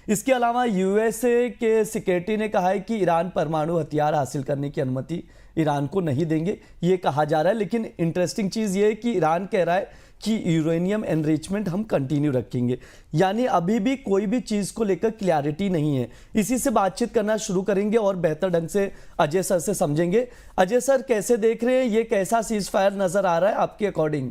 इसके अलावा यूएसए के सेक्रेटरी ने कहा है कि ईरान परमाणु हथियार हासिल करने की अनुमति ईरान को नहीं देंगे, ये कहा जा रहा है। लेकिन इंटरेस्टिंग चीज़ ये है कि ईरान कह रहा है कि यूरेनियम एनरिचमेंट हम कंटिन्यू रखेंगे, यानी अभी भी कोई भी चीज़ को लेकर क्लैरिटी नहीं है। इसी से बातचीत करना शुरू करेंगे और बेहतर ढंग से अजय सर से समझेंगे। अजय सर, कैसे देख रहे हैं, ये कैसा सीज फायर नजर आ रहा है आपके अकॉर्डिंग?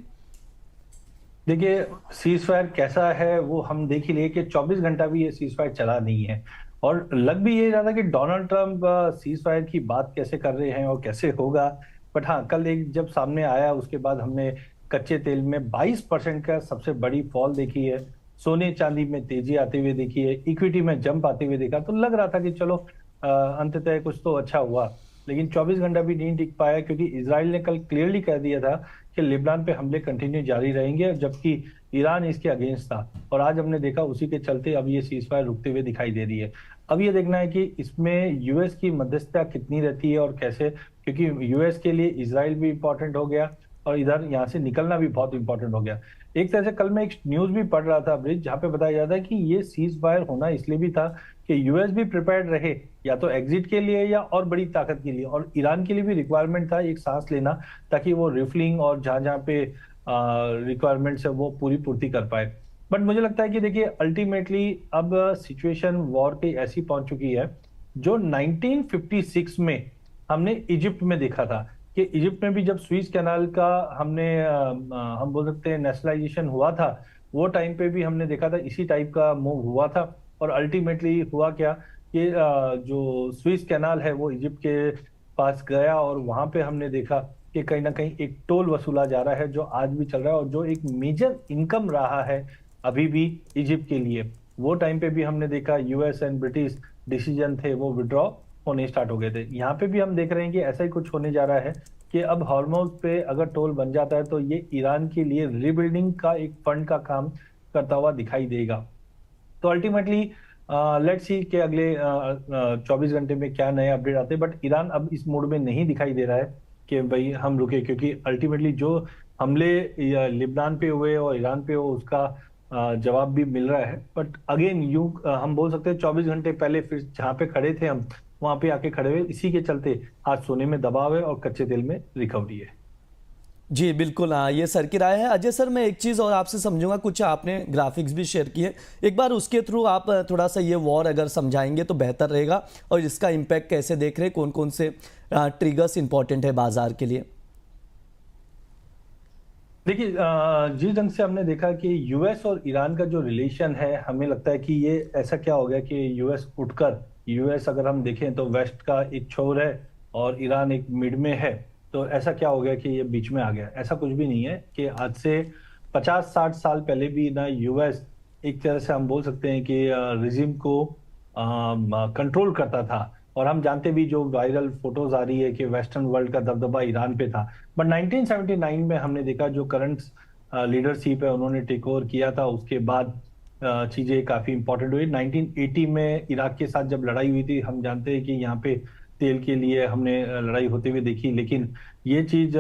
देखिए, सीज फायर कैसा है वो हम देख ही लिए कि 24 घंटा भी ये सीज फायर चला नहीं है, और लग भी यही रहा था कि डोनाल्ड ट्रंप सीज फायर की बात कैसे कर रहे हैं और कैसे होगा। बट हाँ, कल एक जब सामने आया उसके बाद हमने कच्चे तेल में 22% का सबसे बड़ी फॉल देखी है, सोने चांदी में तेजी आते हुए देखी है, इक्विटी में जंप आते हुए देखा, तो लग रहा था कि चलो अंततः कुछ तो अच्छा हुआ। लेकिन 24 घंटा भी नहीं टिक पाया, क्योंकि इजराइल ने कल क्लियरली कह दिया था कि लेबनान पे हमले कंटिन्यू जारी रहेंगे, जबकि ईरान इसके अगेंस्ट था। और आज हमने देखा उसी के चलते अब ये सीज फायर रुकते हुए दिखाई दे रही है। अब ये देखना है कि इसमें यूएस की मध्यस्थता कितनी रहती है और कैसे, क्योंकि यूएस के लिए इजराइल भी इंपॉर्टेंट हो गया और इधर यहाँ से निकलना भी बहुत इंपॉर्टेंट हो गया। एक तरह से कल मैं एक न्यूज भी पढ़ रहा था ब्रिज, जहाँ पे बताया जाता है कि ये सीज फायर होना इसलिए भी था कि यूएस भी प्रिपेयर्ड रहे, या तो एग्जिट के लिए या और बड़ी ताकत के लिए, और ईरान के लिए भी रिक्वायरमेंट था एक सांस लेना, ताकि वो रिफलिंग और जहां जहां पे रिक्वायरमेंट्स है वो पूरी पूर्ति कर पाए। बट मुझे लगता है कि देखिए, अल्टीमेटली अब सिचुएशन वॉर की ऐसी पहुंच चुकी है जो 1956 में हमने इजिप्ट में देखा था, कि इजिप्ट में भी जब स्विस कैनाल का हमने हम बोल सकते हैं नेशनलाइजेशन हुआ था, वो टाइम पे भी हमने देखा था इसी टाइप का मूव हुआ था। और अल्टीमेटली हुआ क्या कि जो स्विस कैनाल है वो इजिप्ट के पास गया, और वहां पे हमने देखा कि कहीं ना कहीं एक टोल वसूला जा रहा है जो आज भी चल रहा है, और जो एक मेजर इनकम रहा है अभी भी इजिप्ट के लिए। वो टाइम पे भी हमने देखा यूएस एंड ब्रिटिश डिसीजन थे वो विड्रॉ होने स्टार्ट हो गए थे। यहाँ पे भी हम देख रहे हैं कि ऐसा ही कुछ होने जा रहा है कि अब हॉर्मोज पे अगर टोल बन जाता है तो ये ईरान के लिए रिबिल्डिंग का एक फंड का काम करता हुआ दिखाई देगा। तो अल्टीमेटली लेट्स सी कि अगले 24 घंटे में क्या नए अपडेट आते हैं। बट ईरान अब इस मोड में नहीं दिखाई दे रहा है कि भाई हम रुके, क्योंकि अल्टीमेटली जो हमले लिबनान पे हुए और ईरान पे हो उसका जवाब भी मिल रहा है। बट अगेन यूं हम बोल सकते हैं 24 घंटे पहले फिर जहां पे खड़े थे हम वहां पे आके खड़े हुए, इसी के चलते आज सोने में दबाव है और कच्चे तेल में रिकवरी है। जी बिल्कुल, हाँ, ये सर की राय है। अजय सर, मैं एक चीज़ और आपसे समझूंगा, कुछ आपने ग्राफिक्स भी शेयर किए, एक बार उसके थ्रू आप थोड़ा सा ये वॉर अगर समझाएंगे तो बेहतर रहेगा, और इसका इम्पैक्ट कैसे देख रहे हैं, कौन कौन से ट्रिगर्स इंपॉर्टेंट है बाजार के लिए? देखिए, जिस ढंग से हमने देखा कि यूएस और ईरान का जो रिलेशन है, हमें लगता है कि ये ऐसा क्या हो गया कि यूएस उठकर, यूएस अगर हम देखें तो वेस्ट का एक छोर है और ईरान एक मिड में है, तो ऐसा क्या हो गया कि ये बीच में आ गया? ऐसा कुछ भी नहीं है। कि आज से 50-60 साल पहले भी ना यूएस एक तरह से हम बोल सकते हैं कि रिजिम को कंट्रोल करता था। और हम जानते भी, जो वायरल फोटोज आ रही है कि वेस्टर्न वर्ल्ड का दबदबा ईरान पे था। बट 1979 में हमने देखा जो करंट लीडरशिप है उन्होंने टेक ओवर किया था, उसके बाद चीजें काफी इंपॉर्टेंट हुई। 1980 में इराक के साथ जब लड़ाई हुई थी, हम जानते हैं कि यहाँ पे तेल के लिए हमने लड़ाई होते हुए देखी, लेकिन ये चीज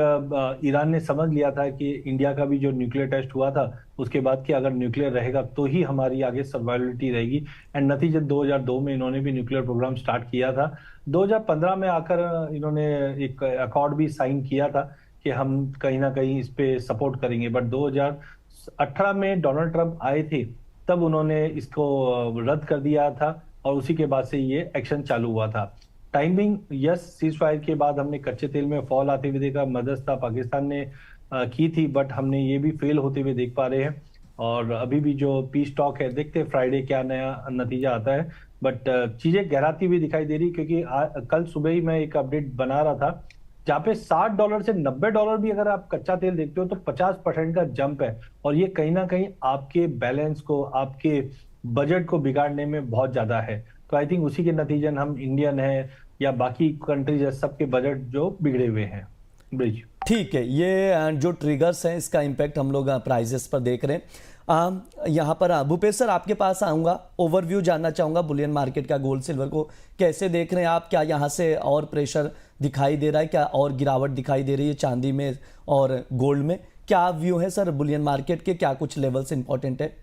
ईरान ने समझ लिया था कि इंडिया का भी जो न्यूक्लियर टेस्ट हुआ था उसके बाद कि अगर न्यूक्लियर रहेगा तो ही हमारी आगे सर्वाइवलिटी रहेगी। एंड नतीजे 2002 में इन्होंने भी न्यूक्लियर प्रोग्राम स्टार्ट किया था। 2015 में आकर इन्होंने एक अकॉर्ड भी साइन किया था कि हम कहीं ना कहीं इस पे सपोर्ट करेंगे। बट 2018 में डोनाल्ड ट्रंप आए थे, तब उन्होंने इसको रद्द कर दिया था, और उसी के बाद से ये एक्शन चालू हुआ था। टाइमिंग, यस, सीज फायर के बाद हमने कच्चे तेल में फॉल आते हुए देखा, मध्यस्थता पाकिस्तान ने की थी, बट हमने ये भी फेल होते हुए देख पा रहे हैं। और अभी भी जो पीस टॉक है, देखते हैं फ्राइडे क्या नया नतीजा आता है। बट चीजें गहराती हुई दिखाई दे रही, क्योंकि कल सुबह ही मैं एक अपडेट बना रहा था जहाँ पे $60 से $90 भी अगर आप कच्चा तेल देखते हो तो 50% का जंप है। और ये कहीं ना कहीं आपके बैलेंस को, आपके बजट को बिगाड़ने में बहुत ज्यादा है। तो आई थिंक उसी के नतीजन हम इंडियन है या बाकी कंट्रीज है, सबके बजट जो बिगड़े हुए हैं। ब्रिज, ठीक है, ये जो ट्रिगर्स हैं इसका इम्पैक्ट हम लोग प्राइजेस पर देख रहे हैं। यहाँ पर भूपेश सर आपके पास आऊँगा, ओवरव्यू जानना चाहूँगा बुलियन मार्केट का, गोल्ड सिल्वर को कैसे देख रहे हैं आप? क्या यहाँ से और प्रेशर दिखाई दे रहा है, क्या और गिरावट दिखाई दे रही है चांदी में और गोल्ड में? क्या व्यू है सर बुलियन मार्केट के, क्या कुछ लेवल्स इंपॉर्टेंट है?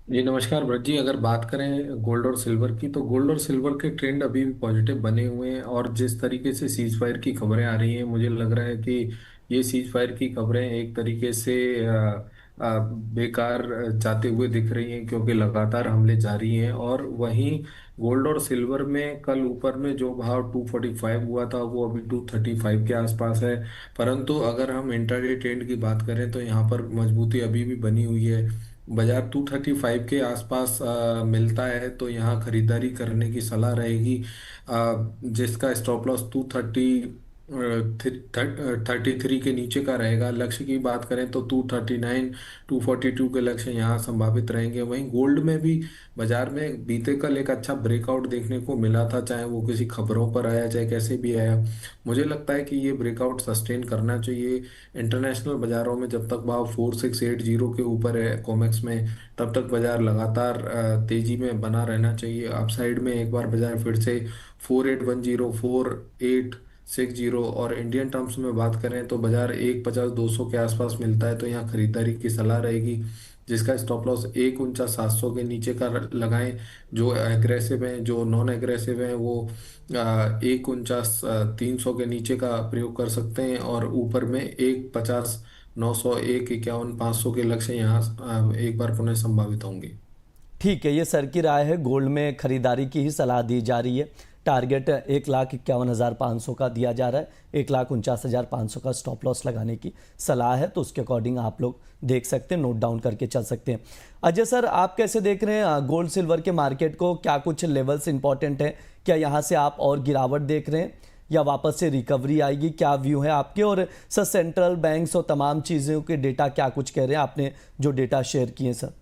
जी नमस्कार भरत जी। अगर बात करें गोल्ड और सिल्वर की, तो गोल्ड और सिल्वर के ट्रेंड अभी भी पॉजिटिव बने हुए हैं। और जिस तरीके से सीज फायर की खबरें आ रही हैं, मुझे लग रहा है कि ये सीज फायर की खबरें एक तरीके से बेकार जाते हुए दिख रही हैं, क्योंकि लगातार हमले जारी हैं। और वहीं गोल्ड और सिल्वर में कल ऊपर में जो भाव 245 हुआ था, वो अभी 235 के आसपास है। परंतु अगर हम इंट्राडे ट्रेंड की बात करें, तो यहाँ पर मजबूती अभी भी बनी हुई है। बाजार 235 के आसपास मिलता है, तो यहाँ खरीदारी करने की सलाह रहेगी। जिसका स्टॉप लॉस 233 के नीचे का रहेगा। लक्ष्य की बात करें तो 239 242 के लक्ष्य यहाँ संभावित रहेंगे। वहीं गोल्ड में भी बाजार में बीते कल एक अच्छा ब्रेकआउट देखने को मिला था, चाहे वो किसी खबरों पर आया चाहे कैसे भी आया। मुझे लगता है कि ये ब्रेकआउट सस्टेन करना चाहिए। इंटरनेशनल बाजारों में जब तक भाव 4680 के ऊपर है कॉमेक्स में, तब तक बाजार लगातार तेजी में बना रहना चाहिए। अपसाइड में एक बार बाजार फिर से 4810 4860, और इंडियन टर्म्स में बात करें तो बाजार 150-200 के आसपास मिलता है, तो यहाँ खरीदारी की सलाह रहेगी। जिसका स्टॉप लॉस 149,700 के नीचे का लगाएं। जो एग्रेसिव हैं, जो नॉन एग्रेसिव हैं, वो 149,300 के नीचे का प्रयोग कर सकते हैं। और ऊपर में 150,900 151,500 के लक्ष्य यहाँ एक बार पुनः संभावित होंगे। ठीक है, ये सर की राय है। गोल्ड में खरीदारी की ही सलाह दी जा रही है। टारगेट 1,51,500 का दिया जा रहा है। 1,49,500 का स्टॉप लॉस लगाने की सलाह है, तो उसके अकॉर्डिंग आप लोग देख सकते हैं, नोट डाउन करके चल सकते हैं। अजय सर, आप कैसे देख रहे हैं गोल्ड सिल्वर के मार्केट को? क्या कुछ लेवल्स इंपॉर्टेंट हैं? क्या यहाँ से आप और गिरावट देख रहे हैं या वापस से रिकवरी आएगी? क्या व्यू है आपके? और सर, सेंट्रल बैंक्स और तमाम चीज़ों के डेटा क्या कुछ कह रहे हैं? आपने जो डेटा शेयर किए सर।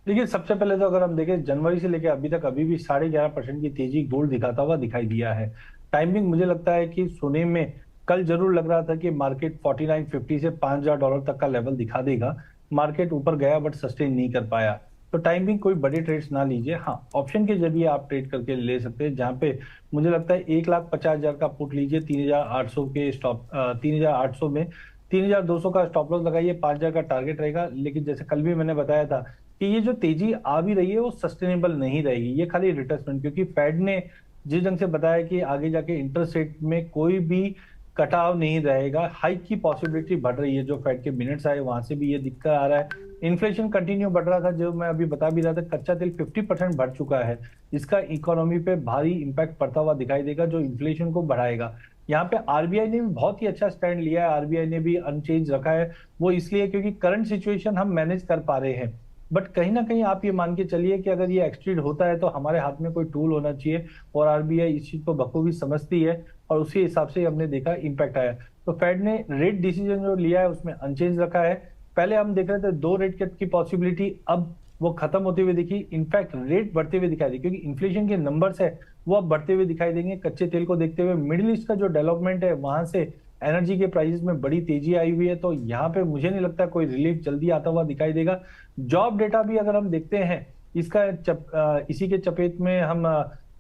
देखिए, सबसे पहले तो अगर हम देखें जनवरी से लेकर अभी तक, अभी भी 11.5% की तेजी गोल्ड दिखाता हुआ दिखाई दिया है। टाइमिंग मुझे लगता है कि सोने में कल जरूर लग रहा था कि मार्केट 4950 से $5,000 तक का लेवल दिखा देगा। मार्केट ऊपर गया बट सस्टेन नहीं कर पाया। तो टाइमिंग कोई बड़े ट्रेड्स ना लीजिए। हाँ, ऑप्शन के जरिए आप ट्रेड करके ले सकते हैं, जहां पे मुझे लगता है 1,50,000 का पुट लीजिए, 3,800 के स्टॉप 3,800 में 3,200 का स्टॉप लॉस लगाइए, 5,000 का टारगेट रहेगा। लेकिन जैसे कल भी मैंने बताया था कि ये जो तेजी आ भी रही है वो सस्टेनेबल नहीं रहेगी, ये खाली रिट्रेसमेंट, क्योंकि फेड ने जिस ढंग से बताया कि आगे जाके इंटरेस्ट रेट में कोई भी कटाव नहीं रहेगा, हाइक की पॉसिबिलिटी बढ़ रही है। जो फेड के मिनट्स आए वहां से भी ये दिक्कत आ रहा है। इन्फ्लेशन कंटिन्यू बढ़ रहा था, जो मैं अभी बता भी रहा था, कच्चा तेल 50% बढ़ चुका है। इसका इकोनॉमी पे भारी इंपैक्ट पड़ता हुआ दिखाई देगा, जो इन्फ्लेशन को बढ़ाएगा। यहाँ पे आरबीआई ने भी बहुत ही अच्छा स्टैंड लिया है। आरबीआई ने भी अनचेंज रखा है। वो इसलिए क्योंकि करंट सिचुएशन हम मैनेज कर पा रहे हैं। बट कहीं ना कहीं आप ये मान के चलिए कि अगर ये एक्सटीड होता है तो हमारे हाथ में कोई टूल होना चाहिए, और आरबीआई इस चीज को बखूबी समझती है, और उसी हिसाब से हमने देखा इम्पैक्ट आया। तो फेड ने रेट डिसीजन जो लिया है उसमें अनचेंज रखा है। पहले हम देख रहे थे 2 रेट कट की पॉसिबिलिटी, अब वो खत्म होते हुए दिखी। इनफैक्ट रेट बढ़ते हुए दिखाई दी, क्योंकि इन्फ्लेशन के नंबर्स है वो अब बढ़ते हुए दिखाई देंगे। कच्चे तेल को देखते हुए मिडिल ईस्ट का जो डेवलपमेंट है, वहां से एनर्जी के प्राइसेस में बड़ी तेजी आई हुई है। तो यहाँ पे मुझे नहीं लगता कोई रिलीफ जल्दी आता हुआ दिखाई देगा। जॉब डेटा भी अगर हम देखते हैं, इसी के चपेट में हम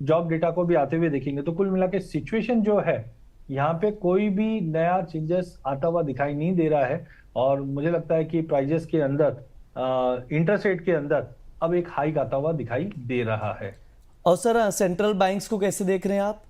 जॉब डेटा को भी आते हुए देखेंगे। तो कुल मिला के सिचुएशन जो है, यहाँ पे कोई भी नया चेंजेस आता हुआ दिखाई नहीं दे रहा है। और मुझे लगता है कि प्राइजेस के अंदर, इंटरेस्ट रेट के अंदर अब एक हाइक आता हुआ दिखाई दे रहा है। और सर, सेंट्रल बैंक्स को कैसे देख रहे हैं आप?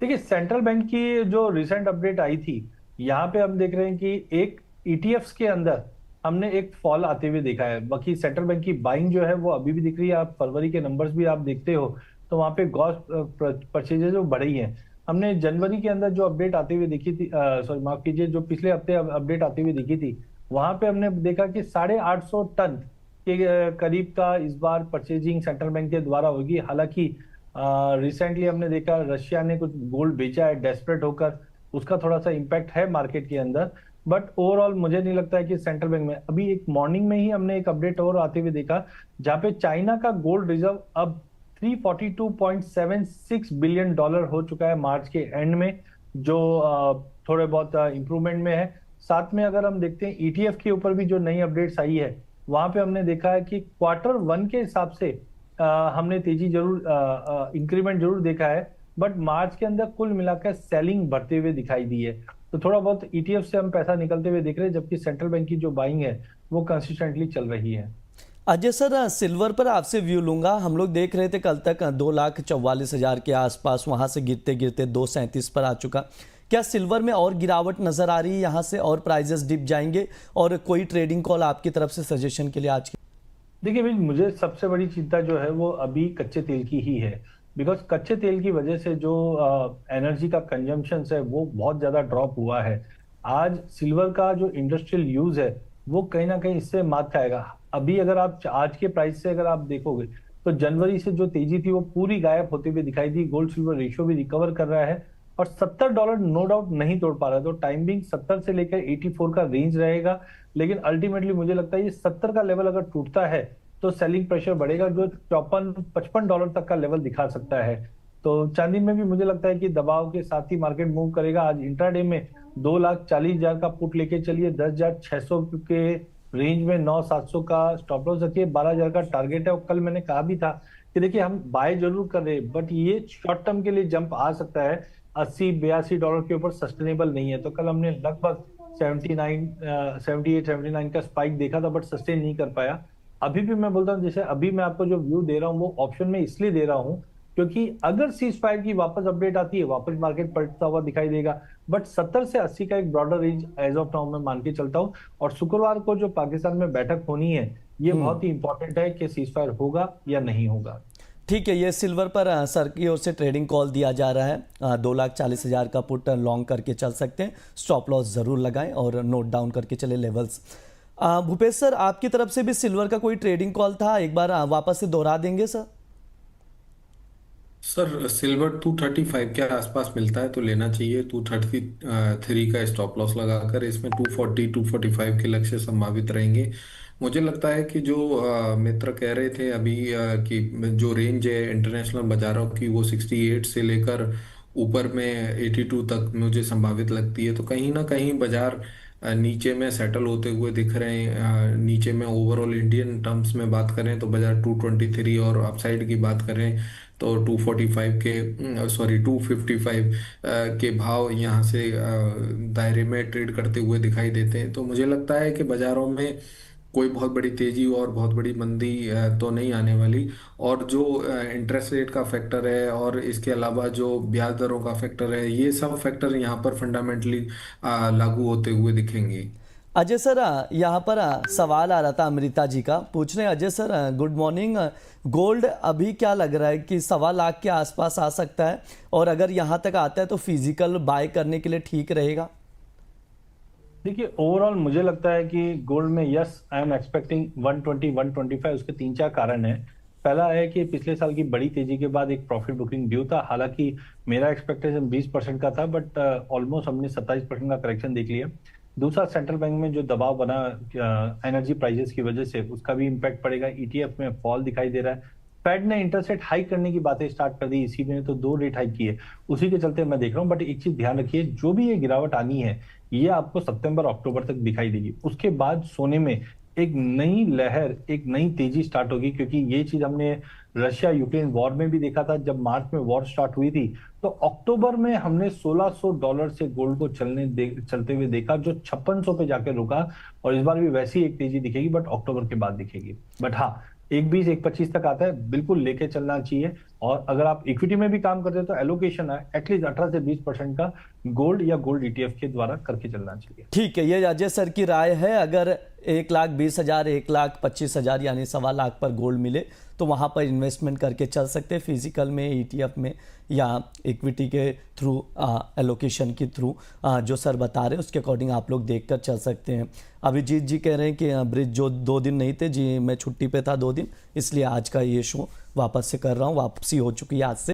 देखिए, सेंट्रल बैंक की जो रिसेंट अपडेट आई थी, यहाँ पे हम देख रहे हैं कि एक ईटीएफ्स के अंदर हमने एक फॉल आते हुए देखा है। बाकी सेंट्रल बैंक की बाइंग जो है वो अभी भी दिख रही है। आप फरवरी के नंबर्स भी आप देखते हो तो वहां पे गॉस परचेजेज जो बढ़ी हैं। हमने जनवरी के अंदर जो अपडेट आते हुए देखी थी, सॉरी माफ कीजिए, जो पिछले हफ्ते अपडेट आते हुए दिखी थी, वहां पे हमने देखा कि 850 टन के करीब का इस बार परचेजिंग सेंट्रल बैंक के द्वारा होगी। हालांकि रिसेंटली हमने देखा रशिया ने कुछ गोल्ड बेचा है डेस्परेट होकर, उसका थोड़ा सा इम्पैक्ट है मार्केट के अंदर। बट ओवरऑल मुझे नहीं लगता है कि सेंट्रल बैंक में, अभी एक मॉर्निंग में ही हमने एक अपडेट और आते हुए देखा, जहां पे चाइना का गोल्ड रिजर्व अब $342.76 बिलियन हो चुका है मार्च के एंड में, जो थोड़े बहुत इंप्रूवमेंट में है। साथ में अगर हम देखते हैं ईटीएफ के ऊपर भी जो नई अपडेट्स आई है, वहां पे हमने देखा है कि Q1 के हिसाब से हमने तेजी जरूर, इंक्रीमेंट जरूर देखा है। बट मार्च के अंदर कुल मिलाकर सेलिंग बढ़ते हुए दिखाई दी है। तो थोड़ा बहुत ईटीएफ से हम पैसा निकलते हुए दिख रहे हैं, जबकि सेंट्रल बैंक की जो बाइंग है वो कंसिस्टेंटली चल रही है। अजय सर, सिल्वर पर आपसे व्यू लूंगा। हम लोग देख रहे थे कल तक 2,44,000 के आसपास, वहां से गिरते गिरते 2,37 पर आ चुका। क्या सिल्वर में और गिरावट नजर आ रही है, यहाँ से और प्राइजेस डिप जाएंगे? और कोई ट्रेडिंग कॉल आपकी तरफ से सजेशन के लिए आज की? देखिए भाई, मुझे सबसे बड़ी चिंता जो है वो अभी कच्चे तेल की ही है। बिकॉज कच्चे तेल की वजह से जो एनर्जी का कंजम्पशन है वो बहुत ज्यादा ड्रॉप हुआ है। आज सिल्वर का जो इंडस्ट्रियल यूज है वो कहीं ना कहीं इससे मात खाएगा। अभी अगर आप आज के प्राइस से अगर आप देखोगे तो जनवरी से जो तेजी थी वो पूरी गायब होते हुए दिखाई दी। गोल्ड सिल्वर रेशियो भी रिकवर कर रहा है और $70 नो डाउट नहीं तोड़ पा रहा है। तो टाइमिंग 70 से लेकर 84 का रेंज रहेगा। लेकिन अल्टीमेटली मुझे लगता है ये 70 का लेवल अगर टूटता है तो सेलिंग प्रेशर बढ़ेगा, जो $54-55 तक का लेवल दिखा सकता है। तो चांदी में भी मुझे लगता है कि दबाव के साथ ही मार्केट मूव करेगा। आज इंट्राडे में 2,40,000 का पुट लेके चलिए, 10,600 के रेंज में 9,700 का स्टॉप लॉस रखिए, 12,000 का टारगेट है। और कल मैंने कहा भी था कि देखिए हम बाय जरूर कर रहे हैं बट ये शॉर्ट टर्म के लिए जंप आ सकता है। $80-82 के ऊपर सस्टेनेबल नहीं है। तो कल हमने लगभग 78-79 का स्पाइक देखा था बट सस्टेन नहीं कर पाया। अभी भी मैं बोलता हूँ, जैसे अभी मैं आपको जो व्यू दे रहा हूँ वो ऑप्शन में इसलिए दे रहा हूँ क्योंकि अगर सीज फायर की वापस अपडेट आती है वापस मार्केट पलटता हुआ दिखाई देगा। बट 70 से 80 का एक broader range as of now मैं मान के चलता हूँ। और शुक्रवार को जो पाकिस्तान में बैठक होनी है ये बहुत ही इंपॉर्टेंट है कि सीज फायर होगा या नहीं होगा। ठीक है, ये सिल्वर पर सर की ओर से ट्रेडिंग कॉल दिया जा रहा है। 2,40,000 का पुट लॉन्ग करके चल सकते हैं। स्टॉप लॉस जरूर लगाएं और नोट डाउन करके चले लेवल्स। भूपेश सर, आपकी तरफ से भी सिल्वर का कोई ट्रेडिंग कॉल था, एक बार वापस से दोहरा देंगे सर? सर सिल्वर 235 के आसपास मिलता है तो लेना चाहिए। 233 का स्टॉप लॉस लगाकर इसमें 240-245 के लक्ष्य संभावित रहेंगे। मुझे लगता है कि जो मित्र कह रहे थे अभी कि जो रेंज है इंटरनेशनल बाजारों की वो 68 से लेकर ऊपर में 82 तक मुझे संभावित लगती है। तो कहीं ना कहीं बाजार नीचे में सेटल होते हुए दिख रहे हैं। नीचे में ओवरऑल इंडियन टर्म्स में बात करें तो बाजार 223 और अपसाइड की बात करें तो 245 के 255 के भाव यहाँ से दायरे में ट्रेड करते हुए दिखाई देते हैं। तो मुझे लगता है कि बाजारों में कोई बहुत बड़ी तेजी और बहुत बड़ी मंदी तो नहीं आने वाली। और जो इंटरेस्ट रेट का फैक्टर है और इसके अलावा जो ब्याज दरों का फैक्टर है, ये सब फैक्टर यहाँ पर फंडामेंटली लागू होते हुए दिखेंगे। अजय सर, यहाँ पर सवाल आ रहा था अमृता जी का, पूछ रहे हैं Ajay sir good morning, gold अभी क्या लग रहा है कि 1.25 के आसपास आ सकता है? और अगर यहाँ तक आता है तो फिजिकल बाय करने के लिए ठीक रहेगा? देखिए ओवरऑल मुझे लगता है कि गोल्ड में यस आई एम एक्सपेक्टिंग 120-125। उसके 3-4 कारण है। पहला है कि पिछले साल की बड़ी तेजी के बाद एक प्रॉफिट बुकिंग ड्यू था। हालांकि मेरा एक्सपेक्टेशन 20% का था बट ऑलमोस्ट हमने 27% का करेक्शन देख लिया। दूसरा, सेंट्रल बैंक में जो दबाव बना एनर्जी प्राइसेस की वजह से उसका भी इम्पैक्ट पड़ेगा। ईटीएफ में फॉल दिखाई दे रहा है। फेड ने इंटरेस्ट रेट हाइक करने की बातें स्टार्ट कर दी, इसी ने तो 2 रेट हाइक किए, उसी के चलते मैं देख रहा हूँ। बट एक चीज ध्यान रखिए, जो भी ये गिरावट आनी है ये आपको सितंबर अक्टूबर तक दिखाई देगी। उसके बाद सोने में एक नई लहर, एक नई तेजी स्टार्ट होगी। क्योंकि ये चीज हमने रशिया यूक्रेन वॉर में भी देखा था। जब मार्च में वॉर स्टार्ट हुई थी तो अक्टूबर में हमने $1,600 से गोल्ड को चलते हुए देखा, जो 5600 पे जाकर रुका। और इस बार भी वैसी एक तेजी दिखेगी बट अक्टूबर के बाद दिखेगी। बट हाँ, 1.20 1.25 तक आता है, बिल्कुल लेके चलना चाहिए। और अगर आप इक्विटी में भी काम करते हैं तो एलोकेशन है एटलीस्ट 18 से 20% का गोल्ड या गोल्ड ईटीएफ के द्वारा करके चलना चाहिए। ठीक है, ये अजय सर की राय है। अगर 1,20,000 1,25,000 यानी 1.25 पर गोल्ड मिले तो वहां पर इन्वेस्टमेंट करके चल सकते हैं, फिजिकल में, ईटीएफ में या इक्विटी के थ्रू, एलोकेशन के थ्रू। जो सर बता रहे हैं उसके अकॉर्डिंग आप लोग देखकर चल सकते हैं। अभिजीत जी कह रहे हैं कि ब्रिज जो 2 दिन नहीं थे जी, मैं छुट्टी पे था 2 दिन, इसलिए आज का ये शो वापस से कर रहा हूँ। वापसी हो चुकी है आज से।